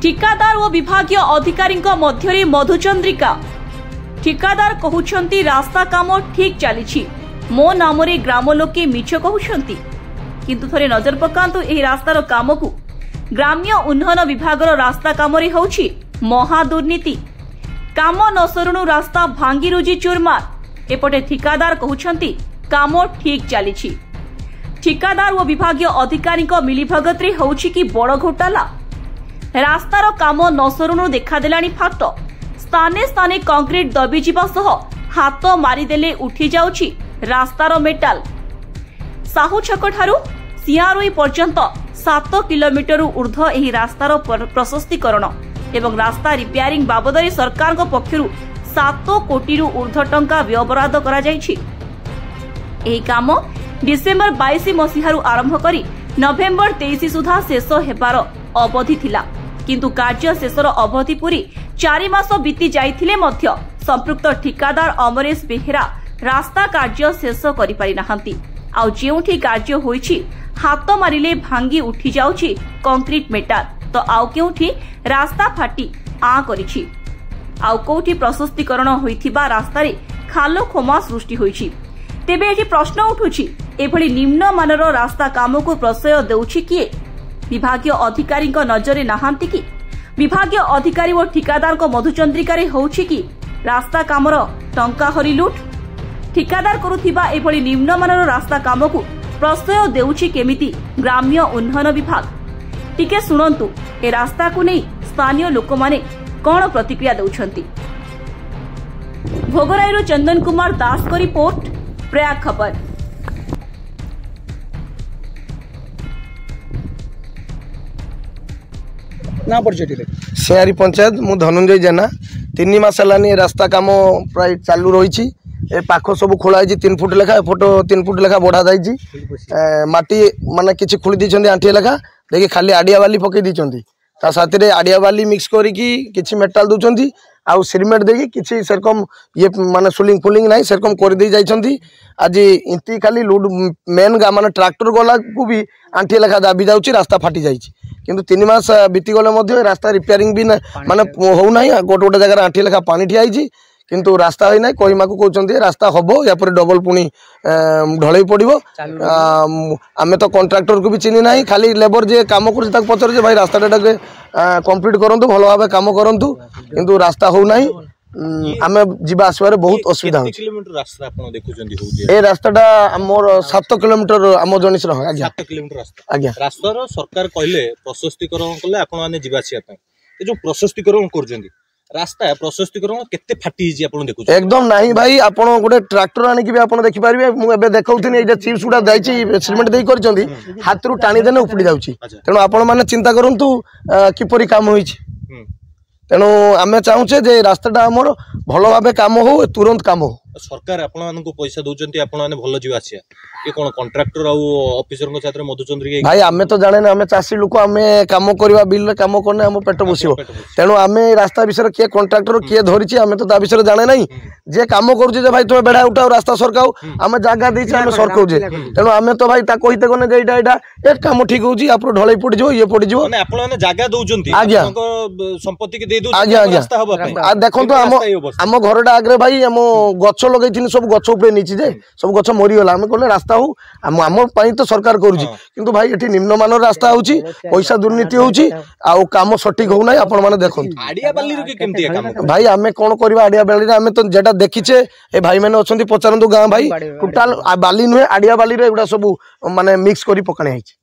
ठिकादार और विभागीय अधिकारी मध्य मधुचंद्रिका। ठिकादार कहउछंती रास्ता काम ठीक चली मो नाम ग्राम लोके मिछ कहउछंती किंतु थोड़े नजर पकांतु एही रास्तार काम को ग्राम्य उन्नयन विभागर रास्ता काम होउछि महादुर्नीति। काम न सरुणु रास्ता भांगी रुजी चुरमार। एपटे ठिकादार कहउछंती काम ठीक चली। ठिकादार और विभागीय अधिकारी मिलीभगत रे होउछि कि बड़ घोटाला। रास्तार काम न सरुणु देखादेलानी फाट। स्थाने स्थाने कंक्रीट दबी जिबा सह हाथ मारिदेले उठी जाउछि रास्तार मेटाल। साहू छक ठारू सियारोई पर्यंत 7 किलोमीटर ऊर्ध्व एही रास्तार प्रशस्तीकरण एवं रास्ता रिपेयरिंग बाबद सरकार पक्षरु 7 कोटी ऊर्ध्व टंका व्ययबराद करा जायछि। एही काम डिसेम्बर 22 मसीहारू आरंभ करी नवेम्बर 23 सुधा शेष हेबार अवधि थिला किंतु कार्य शेषर अवधि पूरी 4 मास बीती जाइथिले मध्य संपृक्त ठिकादार अमरेश बेहेरा रास्ता कार्य शेष करि पारि नाहंती। आउ जेउठी कार्य होईछि हाथ मारिले भांगी उठी जाउछि कंक्रीट मेटाल तो आउ केउठी रास्ता फाटी आ करिछि। आउ कोठी प्रशस्तीकरण होइथिबा रास्तारे खालो खोमा सृष्टि होईछि। तेबे एठी प्रश्न उठुछि एभली निम्न मानर रास्ता काम को प्रश्रय देउछि किए? विभागीय अधिकारी नजरे नाहांती कि? विभागीय अधिकारी और ठिकादार मधुचंद्रिका होउछि कि रास्ता कामर टंका हरि लुट? ठिकादार करुथिबा एभली निम्न मानर रास्ता काम को प्रश्रय देउछि केमिति ग्राम्य उन्नयन विभाग? टिके सुनंतु ए रास्ता को नहीं स्थानीय लोक माने कोन प्रतिक्रिया देउछंती। भोगराईरो चंदन कुमार दास को रिपोर्ट, प्रयाग खबर। ना परिचय सियारी पंचायत मु धनंजय जेना 3 मास हलानी रास्ता काम प्राय चालू रही। ए पाख सब खोलाई 3 फुट लेखा फोटो 3 फुट लेखा बढ़ा जाइए। माटी माने किछि खोली दी आंठी लेखा देखिए खाली आडिया बाली पकई दी साथ में आडिया बाली मिक्स करी मेटाल दौरान आउ सिमेंट देकी किसी सेरकम ये माने सुलिंग फुलिंग ना सेरकम कर दे जाइछंती। आज इंती खाली लुड मेन माने ट्रैक्टर गला को भी आंठी लेखा दाबी जाउची रास्ता फाटी जाइछि किंतु 3 मास बीती गले मध्य रास्ता रिपेयरिंग भी माने हो ना गोटे गोटे जगह आंठी लेखा पानी ठिया आइछि किंतु रास्ता होई ना कोहिमा को कहउचंती रास्ता हबो या पर डबल पुनी ढळई पड़िबो। आमे तो कॉन्ट्रैक्टर को भी चिनी ना खाली लेबर जे काम कर तक पचर जे भाई रास्ता के कंप्लीट करंतु भलो भाबे काम करंतु किंतु रास्ता हो ना आमे जीवा आसबार बहुत असुविधा हो। किलोमीटर रास्ता आपण देखुचंदी होजे ए रास्ताटा हमर 7 किलोमीटर आम जनिस रह आज्ञा 7 किलोमीटर रास्ता आज्ञा रास्ता रो सरकार कहले प्रशस्तीकरण कले आपण माने जीवा छिया पे ए जो प्रशस्तीकरण करजंदी रास्ता प्रशस्तीकरण केते फाटी जी आपण देखु एकदम नाही भाई। आपण गोटे ट्रैक्टर आनी भी आपण देखि पारिबे। मु एबे देखौथिनी ए जे चिप्स उडा जाईची सिमेंट देई करचंदी हाथ रु टाणी देने उपडी जाउची तेनु आपण माने चिंता करंतु किपरि काम होईची। तेनु आमे चाहूचे जे रास्ताटा हमर भलो भाबे काम हो तुरंत काम हो। सरकार आपण मानको पैसा दउचंती आपण माने भलो जीवा छिया ए कोन कॉन्ट्रैक्टर आ ऑफिसर को साथ मधुचंद्रिका भाई आमे तो जाने ना आमे चासी लोक आमे काम करबा बिल रे काम करने हम पेट बसिबो तेनु आमे रास्ता विषय के कॉन्ट्रैक्टर के धरिछि आमे तो ता विषय जाने नाही जे काम करूछि जे भाई तो बेडा उठाओ रास्ता सरकाओ आमे जागा देछि आमे सरकाउ जे तेनु आमे तो भाई ता कहिते कोने जे एटा ए काम ठीक होउछि आपरो ढळई पड़ी जो ये पड़ी जो माने आपण माने जागा दउचंती आपनको संपत्ति के दे दउ रास्ता हबा पे आ देखो तो हम घरटा आगरे भाई हम गछ लगैथिन सब गछ उपरे नीची जे सब गछ मरी गला हम कहले रास्ता हो हम पाई तो सरकार करूची किंतु भाई एठी निम्न मानर रास्ता होची पैसा दुर्नीति होची आ काम सटीक हो नै आपण माने देखो आडिया बाली रो के केमती काम भाई हमें कोन करबा आडिया बाली रे हमें तो जेटा देखिचे ए भाई माने अछंती पचारंतु गां भाई टोटल बाली नुहे आडिया बाली रे एडा सब माने मिक्स करी पकाणे आइछ।